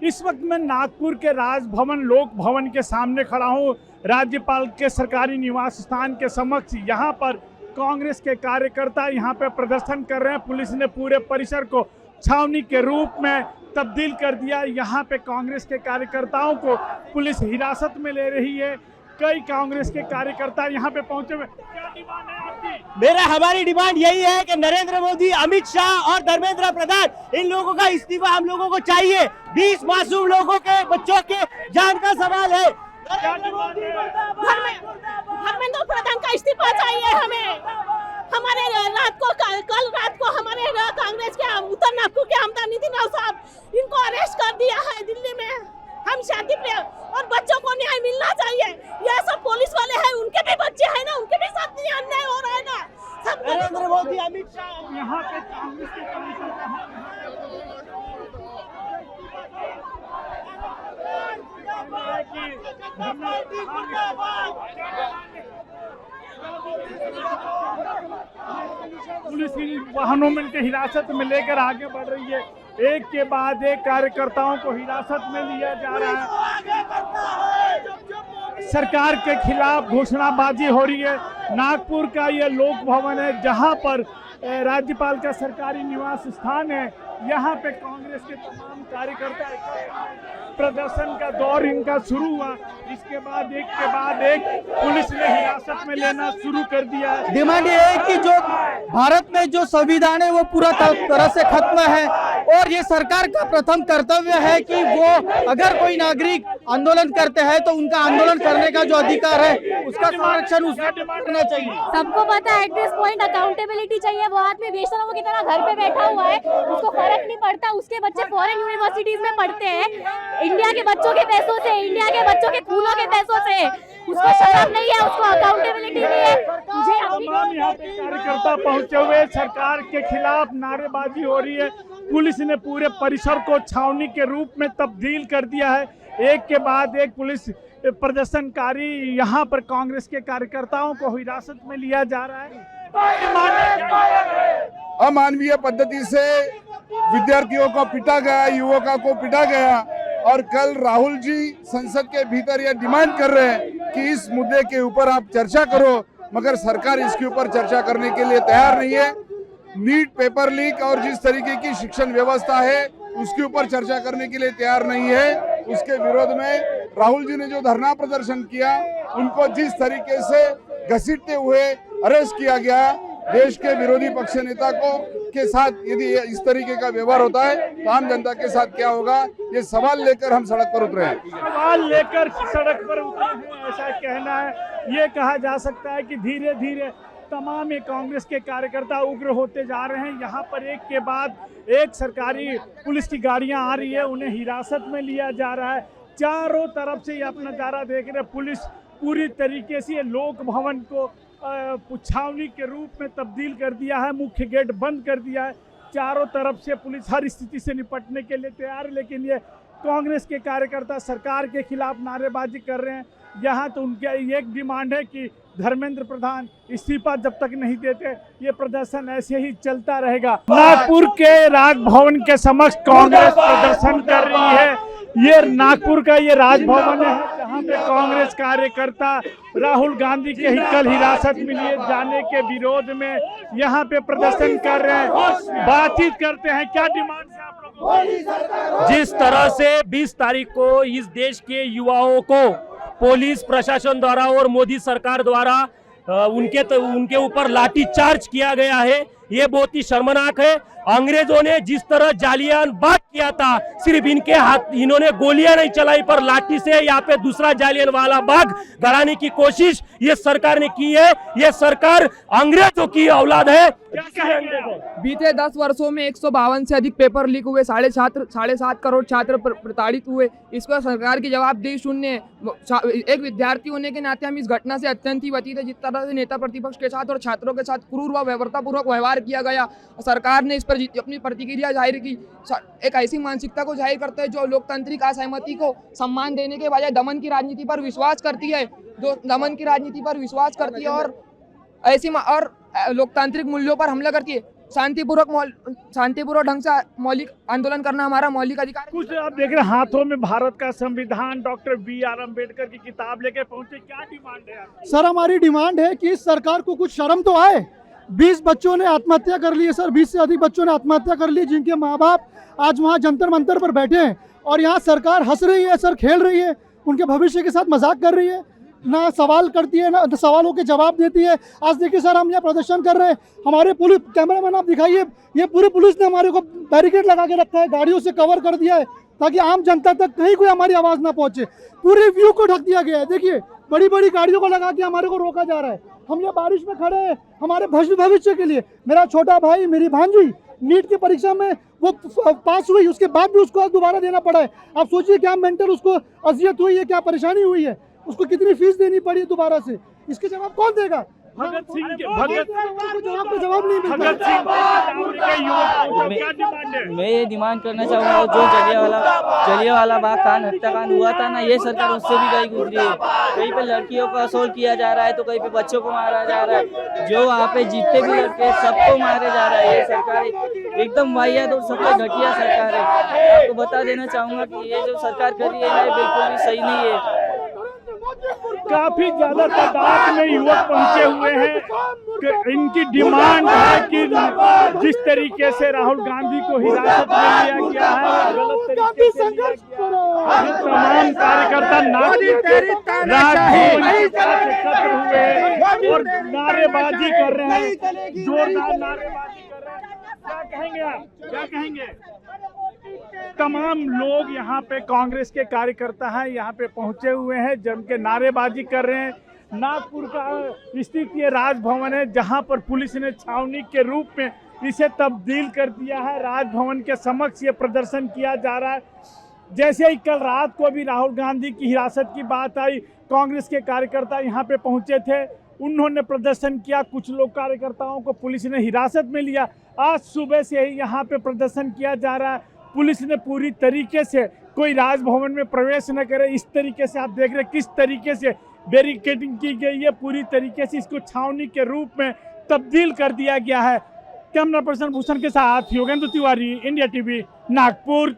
इस वक्त मैं नागपुर के राजभवन लोक भवन के सामने खड़ा हूँ। राज्यपाल के सरकारी निवास स्थान के समक्ष यहाँ पर कांग्रेस के कार्यकर्ता यहाँ पे प्रदर्शन कर रहे हैं। पुलिस ने पूरे परिसर को छावनी के रूप में तब्दील कर दिया। यहाँ पे कांग्रेस के कार्यकर्ताओं को पुलिस हिरासत में ले रही है। कई कांग्रेस के कार्यकर्ता यहाँ पे पहुंचे हुए। क्या डिमांड है आपकी? हमारी डिमांड यही है कि नरेंद्र मोदी, अमित शाह और धर्मेंद्र प्रधान, इन लोगों का इस्तीफा हम लोगों को चाहिए। 20 मासूम लोगों के बच्चों के जान का सवाल है। धर्मेंद्र प्रधान का इस्तीफा चाहिए हमें। हमारे कल रात को हमारे कांग्रेस के उत्तर नागपुर के आमदार नितिन राव साहब इनको अरेस्ट कर दिया है दिल्ली में। हम शांति प्रिय और बच्चों को न्याय मिलना चाहिए। यह सब पुलिस वाले हैं, उनके भी बच्चे हैं ना, उनके भी साथ अन्याय हो रहा है ना। सब नरेंद्र मोदी, अमित शाह यहाँ पे कांग्रेस के पुलिस वाहनों में इनके हिरासत में लेकर आगे बढ़ रही है। एक के बाद एक कार्यकर्ताओं को हिरासत में लिया जा रहा है। सरकार के खिलाफ घोषणाबाजी हो रही है। नागपुर का ये लोक भवन है जहां पर राज्यपाल का सरकारी निवास स्थान है। यहाँ पे कांग्रेस के तमाम कार्यकर्ता प्रदर्शन का दौर इनका शुरू हुआ। इसके बाद एक पुलिस ने हिरासत में लेना शुरू कर दिया। डिमांड ये है कि जो भारत में जो संविधान है वो पूरा तरह से खत्म है और ये सरकार का प्रथम कर्तव्य है कि वो अगर कोई नागरिक आंदोलन करते हैं तो उनका आंदोलन करने का जो अधिकार है उसका संरक्षण उसको करना चाहिए। सबको पता है एट दिस पॉइंट अकाउंटेबिलिटी चाहिए। वो आदमी बेशरमों की तरह घर पे बैठा हुआ है, उसको फर्क नहीं पड़ता। उसके बच्चे फॉरेन यूनिवर्सिटीज में पढ़ते हैं इंडिया के बच्चों के पैसों से, इंडिया के बच्चों के खूनों के पैसों से। उसको शर्म नहीं है, उसको अकाउंटेबिलिटी नहीं है। मुझे तमाम यहाँ पे कार्यकर्ता पहुंचे हुए। सरकार के खिलाफ नारेबाजी हो रही है। पुलिस ने पूरे परिसर को छावनी के रूप में तब्दील कर दिया है। एक के बाद एक पुलिस प्रदर्शनकारी यहाँ पर कांग्रेस के कार्यकर्ताओं को हिरासत में लिया जा रहा है। अमानवीय पद्धति से विद्यार्थियों को पीटा गया, युवकों को पीटा गया और कल राहुल जी संसद के भीतर यह डिमांड कर रहे हैं कि इस मुद्दे के ऊपर आप चर्चा करो, मगर सरकार इसके ऊपर चर्चा करने के लिए तैयार नहीं है। नीट पेपर लीक और जिस तरीके की शिक्षण व्यवस्था है उसके ऊपर चर्चा करने के लिए तैयार नहीं है। उसके विरोध में राहुल जी ने जो धरना प्रदर्शन किया, उनको जिस तरीके से घसीटते हुए अरेस्ट किया गया, देश के विरोधी पक्ष नेता को के साथ यदि इस तरीके का व्यवहार होता है तो आम जनता के साथ क्या होगा, ये सवाल लेकर हम सड़क पर उतरे हैं। सवाल लेकर सड़क पर उतरे हैं ऐसा कहना है। ये कहा जा सकता है कि धीरे धीरे तमाम कांग्रेस के कार्यकर्ता उग्र होते जा रहे हैं। यहाँ पर एक के बाद एक सरकारी पुलिस की गाड़ियाँ आ रही है, उन्हें हिरासत में लिया जा रहा है। चारों तरफ से ये अपना नज़ारा देख रहे हैं। पुलिस पूरी तरीके से लोक भवन को छावनी के रूप में तब्दील कर दिया है। मुख्य गेट बंद कर दिया है। चारों तरफ से पुलिस हर स्थिति से निपटने के लिए तैयार है, लेकिन ये कांग्रेस के कार्यकर्ता सरकार के खिलाफ नारेबाजी कर रहे हैं। यहाँ तो उनकी एक डिमांड है कि धर्मेंद्र प्रधान इस्तीफा जब तक नहीं देते ये प्रदर्शन ऐसे ही चलता रहेगा। नागपुर के राजभवन के समक्ष कांग्रेस प्रदर्शन कर रही है। ये नागपुर का ये राजभवन है जहाँ पे कांग्रेस कार्यकर्ता राहुल गांधी के कल हिरासत में लिए जाने के विरोध में यहाँ पे प्रदर्शन कर रहे हैं। बातचीत करते हैं। क्या डिमांड है आप लोगों? जिस तरह से 20 तारीख को इस देश के युवाओं को पुलिस प्रशासन द्वारा और मोदी सरकार द्वारा उनके ऊपर लाठी चार्ज किया गया है, ये बहुत ही शर्मनाक है। अंग्रेजों ने जिस तरह जालियान बाग किया था, सिर्फ इनके हाथ इन्होंने गोलियां नहीं चलाई पर लाठी से यहाँ पे दूसरा जालियन वाला बाग गड़ाने की कोशिश ये सरकार ने की है। ये सरकार अंग्रेजों की औलाद है। बीते 10 वर्षों में 152 से अधिक पेपर लीक हुए, 7.5 करोड़ छात्र प्रताड़ित हुए। इस पर सरकार की जवाबदेही शून्य है। एक विद्यार्थी होने के नाते हम इस घटना से अत्यंत ही व्यथित है। जिस तरह से नेता प्रतिपक्ष के साथ और छात्रों के साथ क्रूर व व्यवहारपूर्वक व्यवहार किया गया, सरकार ने इस पर अपनी प्रतिक्रिया जाहिर की। एक ऐसी मानसिकता को जाहिर करता है जो लोकतांत्रिक असहमति को सम्मान देने के बजाय दमन की राजनीति पर विश्वास करती है, और ऐसी और लोकतांत्रिक मूल्यों पर हमला करती है। शांतिपूर्वक ढंग से मौलिक आंदोलन करना हमारा मौलिक अधिकार है। कुछ आप देख रहे हैं हाथों में भारत का संविधान, डॉक्टर बी.आर. अम्बेडकर की किताब लेके पहुंचे, क्या डिमांड है आपकी? सर हमारी डिमांड है कि इस सरकार को कुछ शर्म तो आए। 20 बच्चों ने आत्महत्या कर ली है सर, 20 से अधिक बच्चों ने आत्महत्या कर ली, जिनके माँ बाप आज वहाँ जंतर मंतर पर बैठे हैं और यहाँ सरकार हंस रही है सर, खेल रही है, उनके भविष्य के साथ मजाक कर रही है, ना सवाल करती है ना सवालों के जवाब देती है। आज देखिए सर हम यहाँ प्रदर्शन कर रहे हैं, हमारे पुलिस कैमरामैन आप दिखाइए, ये पूरी पुलिस ने हमारे को बैरिकेड लगा के रखा है, गाड़ियों से कवर कर दिया है ताकि आम जनता तक कहीं कोई हमारी आवाज़ ना पहुँचे। पूरे व्यू को ढक दिया गया है, देखिए बड़ी बड़ी गाड़ियों को लगा के हमारे को रोका जा रहा है। हम ये बारिश में खड़े हैं हमारे भविष्य के लिए। मेरा छोटा भाई, मेरी भांजी नीट की परीक्षा में वो पास हुई, उसके बाद भी उसको दोबारा देना पड़ा है। आप सोचिए क्या मेंटल उसको अजियत हुई है, क्या परेशानी हुई है, उसको कितनी फीस देनी पड़ी दोबारा से, इसके जवाब कौन देगा? भगत सिंह के जवाब नहीं मिलता। भगत सिंह के युवकों का क्या डिमांड है? मैं ये डिमांड करना चाहूँगा, जो जलियांवाला बाग कांड हत्याकांड हुआ था ना, ये सरकार उससे भी गई गुजरी है। कहीं पे लड़कियों को असोल्ट किया जा रहा है तो कहीं पे बच्चों को मारा जा रहा है। जो वहाँ पे जितने भी लड़के सबको मारे जा रहा है। ये सरकार एकदम वाहियात और सबसे घटिया सरकार है। आपको बता देना चाहूँगा कि ये जो सरकार कर रही है ना, ये बिल्कुल भी सही नहीं है। काफी ज्यादा तादाद में युवक पहुंचे हुए हैं कि इनकी डिमांड है कि जिस तरीके से राहुल गांधी को हिरासत में लिया गया है, गलत तरीके से लिया गया है। तमाम कार्यकर्ता राजभवन के पास एकत्र हुए और नारेबाजी कर रहे हैं, जोरदार नारेबाजी कर रहे हैं। क्या कहेंगे आप, क्या कहेंगे? तमाम लोग यहाँ पे कांग्रेस के कार्यकर्ता हैं, यहाँ पे पहुंचे हुए हैं, जम के नारेबाजी कर रहे हैं। नागपुर का स्थित ये राजभवन है जहाँ पर पुलिस ने छावनी के रूप में इसे तब्दील कर दिया है। राजभवन के समक्ष ये प्रदर्शन किया जा रहा है। जैसे ही कल रात को भी राहुल गांधी की हिरासत की बात आई, कांग्रेस के कार्यकर्ता यहाँ पे पहुंचे थे, उन्होंने प्रदर्शन किया। कुछ लोग कार्यकर्ताओं को पुलिस ने हिरासत में लिया। आज सुबह से ही यहाँ पे प्रदर्शन किया जा रहा है। पुलिस ने पूरी तरीके से कोई राजभवन में प्रवेश न करे, इस तरीके से आप देख रहे हैं किस तरीके से बैरिकेडिंग की गई है। पूरी तरीके से इसको छावनी के रूप में तब्दील कर दिया गया है। कैमरा पर्सन भूषण के साथ योगेंद्र तिवारी, इंडिया टीवी, नागपुर।